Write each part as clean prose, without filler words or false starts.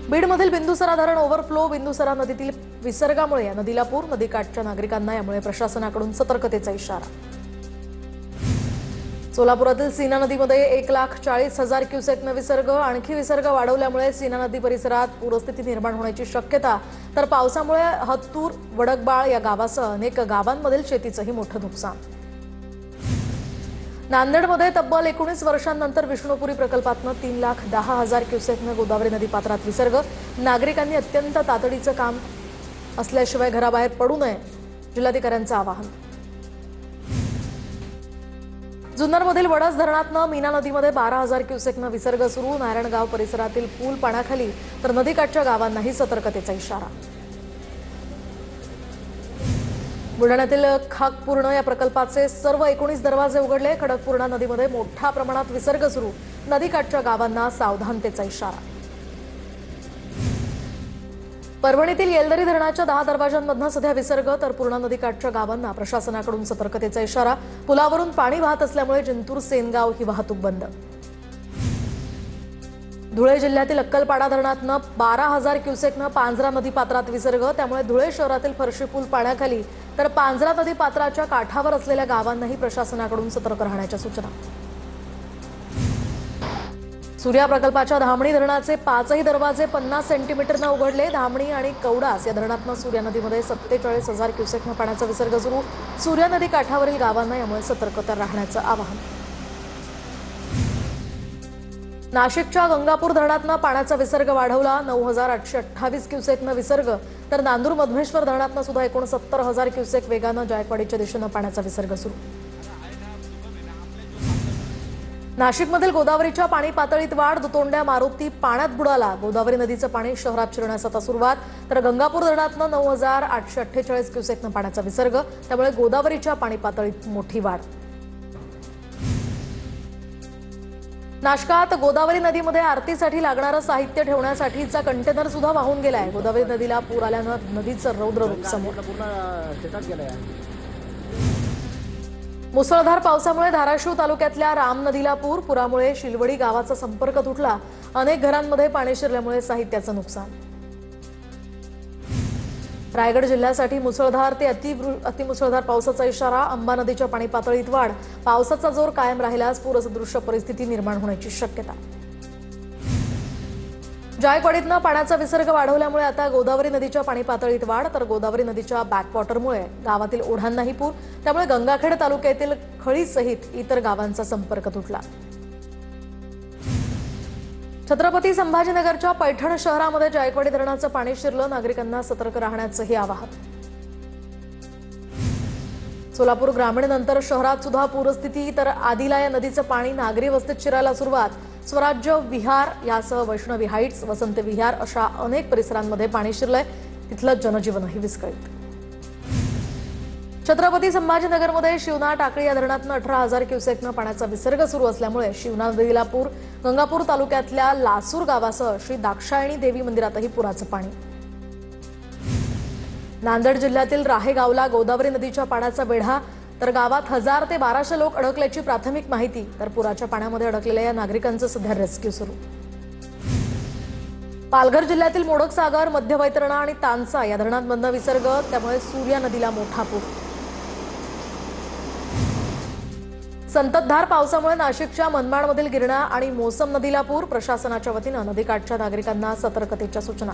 बीडमधील बिंदुसरा धरण ओव्हरफ्लो, बिंदुसरा नदीतील विसर्गामुळे या नदीला पूर, नदीकाठच्या नागरिकांना यामुळे प्रशासनाकडून सतर्कतेचा इशारा। सोलापुरातील सीना नदीमध्ये 1,40,000 क्युसेकने विसर्ग, आणखी विसर्ग वाढवल्यामुळे सीना नदी परिसरात पूरस्थिती निर्माण होण्याची शक्यता, तर पावसामुळे हत्तूर, वडकबाळ या गावासह अनेक गावांमधील शेतीचंही मोठं नुकसान। नांदेडमध्ये तब्बल 19 वर्षांनंतर विष्णुपुरी प्रकल्पातून 3,10,000 क्युसेकने गोदावरी नदी पात्रात विसर्ग, नागरिकांनी अत्यंत तातडीचं काम असल्याशिवाय घराबाहेर पडू नये, जिल्हाधिकाऱ्यांचं आवाहन। जुन्नरमधील वडस धरणातून मीना नदीमध्ये 12,000 क्युसेकने विसर्ग सुरू, नारायणगाव परिसरातील पूल पाण्याखाली, तर नदीकाठच्या गावांनाही सतर्कतेचा इशारा। बुलढाण्यातील खाकपूर्ण या प्रकल्पाचे सर्व 19 दरवाजे उघडले, खडकपूर्णा नदीमध्ये मोठ्या प्रमाणात विसर्ग सुरू, नदीकाठच्या गावांना सावधानतेचा इशारा। परभणीतील येलदरी धरणाच्या 10 दरवाजांमधून सध्या विसर्ग, तर पूर्णा नदीकाठच्या गावांना प्रशासनाकडून सतर्कतेचा इशारा। पुलावरून पाणी वाहत असल्यामुळे जिंतूर सेनगाव ही वाहतूक बंद। धुळे जिल्ह्यातील अक्कलपाडा धरणातून 12,000 क्युसेकने पांझरा नदी पात्रात विसर्ग, त्यामुळे धुळे शहरातील फरशी पूल पाण्याखाली, तर पांझरा नदी पात्राच्या काठावर असलेल्या गावांनाही प्रशासनाकडून सतर्क राहण्याच्या सूचना। सूर्या प्रकल्पाच्या धामणी धरणाचे 5ही दरवाजे 50 सेंटीमीटरने उघडले, धामणी आणि कवडास या धरणातून सूर्या नदीमध्ये 47,000 क्युसेकने पाण्याचा विसर्ग सुरू, सूर्या नदी काठावरील गावांना यामुळे सतर्कता राहण्याचं आवाहन। नाशिकच्या गंगापूर धरणातून पाण्याचा विसर्ग वाढवला, 9,828 क्युसेकने विसर्ग, तर नांदूर मधमेश्वर धरणातून सुद्धा 69,000 क्युसेक वेगाने जायकवाडीच्या दिशेने पाण्याचा विसर्ग सुरू। नाशिकमधील गोदावरीच्या पाणी पातळीत वाढ, दुतोंड्या मारुती पाण्यात बुडाला, गोदावरी नदीचं पाणी शहरात शिरण्यास आता सुरुवात, तर गंगापूर धरणातून 9,848 क्युसेकने पाण्याचा विसर्ग, त्यामुळे गोदावरीच्या पाणी पातळीत मोठी वाढ। नाशकात गोदावरी नदीमध्ये आरतीसाठी लागणारं साहित्य ठेवण्यासाठीचा कंटेनर सुद्धा वाहून गेलाय, गोदावरी नदीला पूर आल्यानं नदीचं रौद्र रूप समोर। मुसळधार पावसामुळे धाराशिव तालुक्यातल्या राम नदीला पूर, पुरामुळे शिलवडी गावाचा संपर्क तुटला, अनेक घरांमध्ये पाणी शिरल्यामुळे साहित्याचं नुकसान। रायगड जिल्ह्यासाठी मुसळधार ते अतिमुसळधार पावसाचा इशारा, अंबा नदीच्या पाणी पातळीत वाढ, पावसाचा जोर कायम राहिल्यास पूरसदृश्य परिस्थिती निर्माण होण्याची शक्यता। जायकवाडीतनं पाण्याचा विसर्ग वाढवल्यामुळे आता गोदावरी नदीच्या पाणी पातळीत वाढ, तर गोदावरी नदीच्या बॅकवॉटरमुळे गावातील ओढ्यांनाही पूर, त्यामुळे गंगाखेड तालुक्यातील खळीसहित इतर गावांचा संपर्क तुटला। छत्रपती संभाजीनगरच्या पैठण शहरामध्ये जायकवाडी धरणाचं पाणी शिरलं, नागरिकांना सतर्क राहण्याचंही आवाहन। सोलापूर ग्रामीणनंतर शहरात सुद्धा पूरस्थिती, तर आदिला या नदीचं पाणी नागरी वस्तीत शिरायला सुरुवात, स्वराज्य विहार यासह वैष्णवी हाईट्स, वसंत विहार अशा अनेक परिसरांमध्ये पाणी शिरलंय, तिथलं जनजीवनही विस्कळीत। छत्रपती संभाजीनगरमध्ये शिवना टाकळी या धरणातून 18,000 क्युसेकने पाण्याचा विसर्ग सुरू असल्यामुळे शिवना नदीला पूर, गंगापूर तालुक्यातल्या लासूर गावासह श्री दाक्षायणी देवी मंदिरातही पुराचं पाणी। नांदेड जिल्ह्यातील राहेगावला गोदावरी नदीच्या पाण्याचा वेढा, तर गावात 1000 ते 1200 लोक अडकल्याची प्राथमिक माहिती, तर पुराच्या पाण्यामध्ये अडकलेल्या या नागरिकांचं सध्या रेस्क्यू सुरू। पालघर जिल्ह्यातील मोडकसागर, मध्य वैतरणा आणि तानसा या धरणांमधून विसर्ग, त्यामुळे सूर्या नदीला मोठा पूर। संततधार पावसामुळे नाशिकच्या मनमाडमधील गिरणा आणि मोसम नदीला पूर, प्रशासनाच्या वतीनं नदीकाठच्या नागरिकांना सतर्कतेच्या सूचना।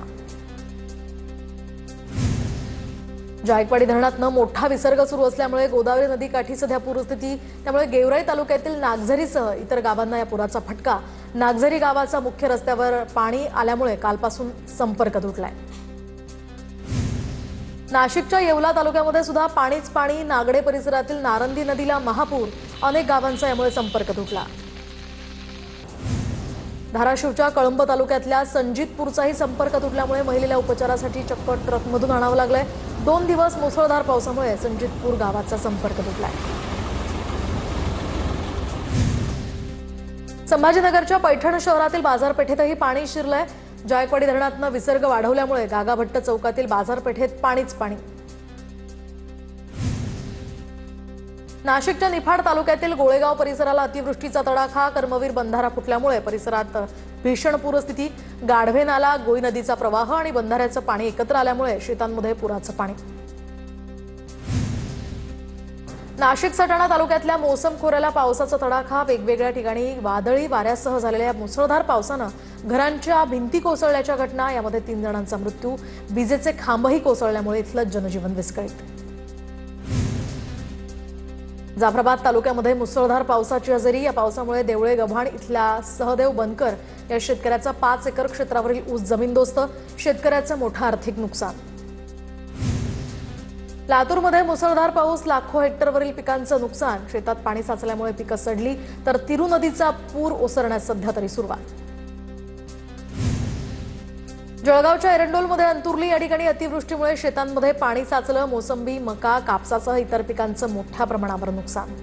जायकवाडी धरणातनं मोठा विसर्ग सुरू असल्यामुळे गोदावरी नदीकाठी सध्या पूरस्थिती, त्यामुळे गेवराई तालुक्यातील नागझरीसह इतर गावांना या पुराचा फटका, नागझरी गावाचा मुख्य रस्त्यावर पाणी आल्यामुळे कालपासून संपर्क तुटलाय। नाशिकच्या येवला तालुक्यामध्ये सुद्धा पाणीच पाणी, नागडे परिसरातील नारंदी नदीला महापूर, अनेक गावांचा यामुळे संपर्क तुटला। धाराशिवच्या कळंब तालुक्यातल्या संजितपूरचाही संपर्क तुटल्यामुळे महिलेला उपचारासाठी चक्क ट्रकमधून आणावं लागलंय, 2 दिवस मुसळधार पावसामुळे संजितपूर गावाचा संपर्क तुटलाय। संभाजीनगरच्या पैठण शहरातील बाजारपेठेतही पाणी शिरलंय, जायकवाडी धरणातनं विसर्ग वाढवल्यामुळे गागाभट्ट चौकातील बाजारपेठेत पाणीच पाणी। नाशिकच्या निफाड तालुक्यातील गोळेगाव परिसराला अतिवृष्टीचा तडाखा, कर्मवीर बंधारा फुटल्यामुळे परिसरात भीषण पूरस्थिती, गाढवे नाला, गोई नदीचा प्रवाह आणि बंधाऱ्याचं पाणी एकत्र आल्यामुळे शेतांमध्ये पुराचं पाणी। नाशिक सटाणा तालुक्यातल्या मोसम खोऱ्याला पावसाचा तडाखा, वेगवेगळ्या ठिकाणी वादळी वाऱ्यासह झालेल्या मुसळधार पावसानं घरांच्या भिंती कोसळल्याच्या घटना, यामध्ये 3 जणांचा मृत्यू, विजेचे खांबही कोसळल्यामुळे इथलं जनजीवन विस्कळीत। जाफराबाद तालुक्यामध्ये मुसळधार पावसाची हजेरी, या पावसामुळे देवळे गव्हाण इथल्या सहदेव बनकर या शेतकऱ्याचा 5 एकर क्षेत्रावरील ऊस जमीनदोस्त, शेतकऱ्याचं मोठं आर्थिक नुकसान। लातूरमध्ये मुसळधार पाऊस, लाखो हेक्टरवरील पिकांचं नुकसान, शेतात पाणी साचल्यामुळे पिकं सडली, तर तिरू नदीचा पूर ओसरण्यास सध्या तरी सुरुवात। जळगावच्या एरंडोलमध्ये अंतुर्ली या ठिकाणी अतिवृष्टीमुळे शेतांमध्ये पाणी साचलं, मोसंबी, मका, कापसासह इतर पिकांचं मोठ्या प्रमाणावर नुकसान।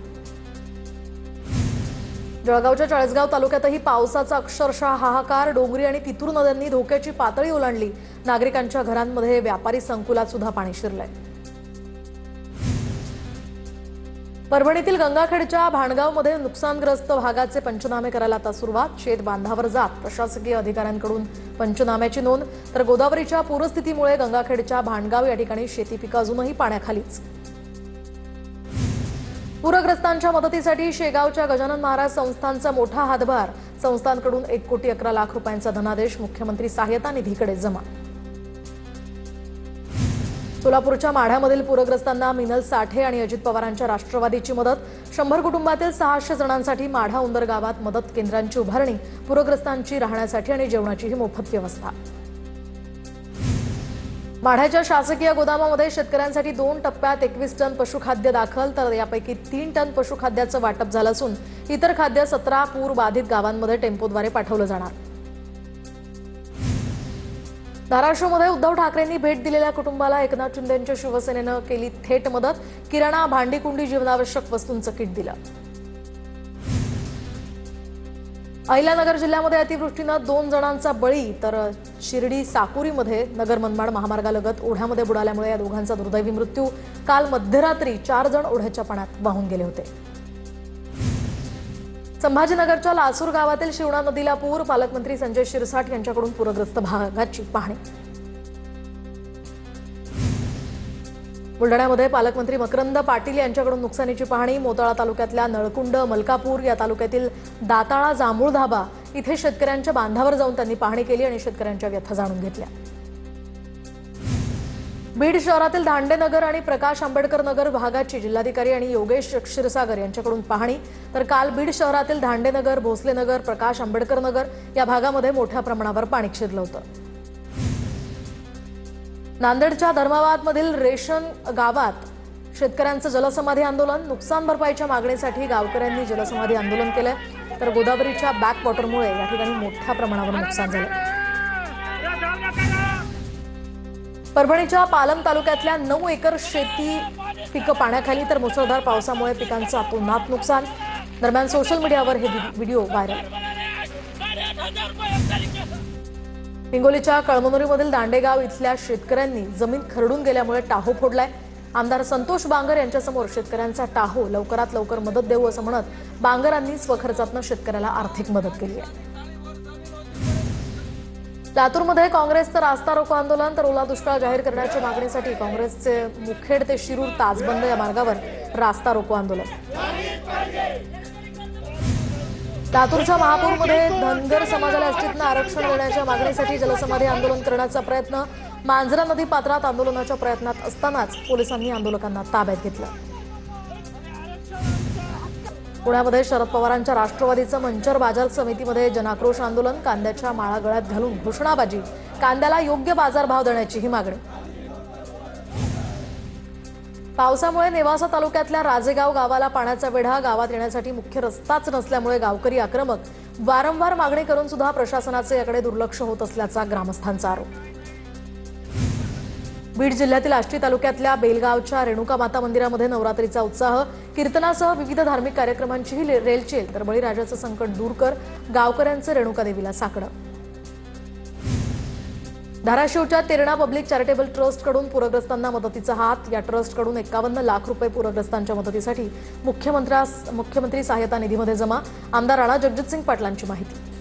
जळगावच्या चाळीसगाव तालुक्यातही पावसाचा अक्षरशः हाहाकार, डोंगरी आणि तितूर नद्यांनी धोक्याची पातळी ओलांडली, नागरिकांच्या घरांमध्ये, व्यापारी संकुलात सुद्धा पाणी शिरलंय। परभणीतील गंगाखेडच्या भाणगावमध्ये नुकसानग्रस्त भागाचे पंचनामे करायला आता सुरुवात, शेत बांधावर जात प्रशासकीय अधिकाऱ्यांकडून पंचनाम्याची नोंद, तर गोदावरीच्या पूरस्थितीमुळे गंगाखेडच्या भाणगाव या ठिकाणी शेती पिकं अजूनही पाण्याखालीच। पूरग्रस्तांच्या मदतीसाठी शेगावच्या गजानन महाराज संस्थानचा मोठा हातभार, संस्थानकडून 1,11,00,000 रुपयांचा धनादेश मुख्यमंत्री सहायता निधीकडे जमा। सोलापूरच्या माढ्यामधील पूरग्रस्तांना मिनल साठे आणि अजित पवारांच्या राष्ट्रवादीची मदत, 100 कुटुंबातील 600 जणांसाठी माढा उंदर गावात मदत केंद्रांची उभारणी, पूरग्रस्तांची राहण्यासाठी आणि जेवणाचीही मोफत व्यवस्था। माढ्याच्या शासकीय गोदामामध्ये शेतकऱ्यांसाठी 2 टप्प्यात 21 टन पशुखाद्य दाखल, तर यापैकी 3 टन पशुखाद्याचं वाटप झालं असून इतर खाद्य 17 पूर बाधित गावांमध्ये टेम्पोद्वारे पाठवलं जाणार। धाराशिवमध्ये उद्धव ठाकरेंनी भेट दिलेल्या कुटुंबाला एकनाथ शिंदेंच्या शिवसेनेनं केली थेट मदत, किराणा, भांडी-कुंडी, जीवनावश्यक वस्तूंचं किट दिलं। अहिल्यानगर जिल्ह्यामध्ये अतिवृष्टीनं 2 जणांचा बळी, तर शिर्डी साकुरीमध्ये नगर मनमाड महामार्गालगत ओढ्यामध्ये बुडाल्यामुळे या दोघांचा दुर्दैवी मृत्यू। काल मध्यरात्री 4 जण ओढ्याच्या पाण्यात वाहून गेले होते। संभाजीनगरच्या लासूर गावातील शिवणा नदीला पूर, पालकमंत्री संजय शिरसाट यांच्याकडून पूरग्रस्त भागाची पाहणी। बुलढाण्यामध्ये पालकमंत्री मकरंद पाटील यांच्याकडून नुकसानीची पाहणी, मोताळा तालुक्यातल्या नळकुंड, मलकापूर या तालुक्यातील दाताळा, जांभूळ धाबा इथे शेतकऱ्यांच्या बांधावर जाऊन त्यांनी पाहणी केली आणि शेतकऱ्यांच्या व्यथा जाणून घेतल्या। बीड शहरातील धांडेनगर आणि प्रकाश आंबेडकर नगर भागाची जिल्हाधिकारी आणि योगेश क्षीरसागर यांच्याकडून पाहणी, तर काल बीड शहरातील धांडेनगर, भोसलेनगर, प्रकाश आंबेडकर नगर या भागामध्ये मोठ्या प्रमाणावर पाणी शिरलं होतं। नांदेडच्या धर्माबादमधील रेशन गावात शेतकऱ्यांचं जलसमाधी आंदोलन, नुकसान भरपाईच्या मागणीसाठी गावकऱ्यांनी जलसमाधी आंदोलन केलंय, तर गोदावरीच्या बॅकवॉटरमुळे या ठिकाणी मोठ्या प्रमाणावर नुकसान झालं। परभणीच्या पालम तालुक्यातल्या 9 एकर शेती पिकं पाण्याखाली, तर मुसळधार पावसामुळे पिकांचं अतोनात नुकसान। दरम्यान सोशल मीडियावर हे व्हिडिओ व्हायरल। हिंगोलीच्या कळमनुरीमधील दांडेगाव इथल्या शेतकऱ्यांनी जमीन खरडून गेल्यामुळे टाहो फोडलाय। आमदार संतोष बांगर यांच्यासमोर शेतकऱ्यांचा टाहो लवकरात लवकर मदत देऊ असं म्हणत बांगरांनी स्वखर्चातून शेतकऱ्याला आर्थिक मदत केली आहे। लातूरमध्ये काँग्रेसचं रास्ता रोको आंदोलन, तर ओला दुष्काळ जाहीर करण्याच्या मागणीसाठी काँग्रेसचे मुखेड ते शिरूर ताजबंद या मार्गावर रास्ता रोको आंदोलन। लातूरच्या महापूरमध्ये धनगर समाजाला एसटीतनं आरक्षण देण्याच्या मागणीसाठी जलसमाधी आंदोलन करण्याचा प्रयत्न, मांजरा नदी पात्रात आंदोलनाच्या प्रयत्नात असतानाच पोलिसांनी आंदोलकांना ताब्यात घेतलं। पुण्यामध्ये शरद पवारांच्या राष्ट्रवादीचं मंचर बाजार समितीमध्ये जनाक्रोश आंदोलन, कांद्याच्या माळा गळ्यात घालून घोषणाबाजी, कांद्याला योग्य बाजारभाव देण्याचीही मागणी। पावसामुळे नेवासा तालुक्यातल्या राजेगाव गावाला पाण्याचा वेढा, गावात येण्यासाठी मुख्य रस्ताच नसल्यामुळे गावकरी आक्रमक, वारंवार मागणी करून सुद्धा प्रशासनाचे याकडे दुर्लक्ष होत असल्याचा ग्रामस्थांचा आरोप। बीड जिल्ह्यातील आष्टी तालुक्यातल्या बेलगावच्या रेणुका माता मंदिरामध्ये नवरात्रीचा उत्साह, कीर्तनासह विविध धार्मिक कार्यक्रमांचीही रेलचेल, तर बळीराजाचं संकट दूर कर, गावकऱ्यांचं रेणुका देवीला साकडं। धाराशिवच्या तेरणा पब्लिक चॅरिटेबल ट्रस्टकडून पूरग्रस्तांना मदतीचा हात, या ट्रस्टकडून 51 लाख रुपये पूरग्रस्तांच्या मदतीसाठी मुख्यमंत्री सहायता निधीमध्ये जमा। आमदार राणा जगजितसिंग पाटलांची माहिती।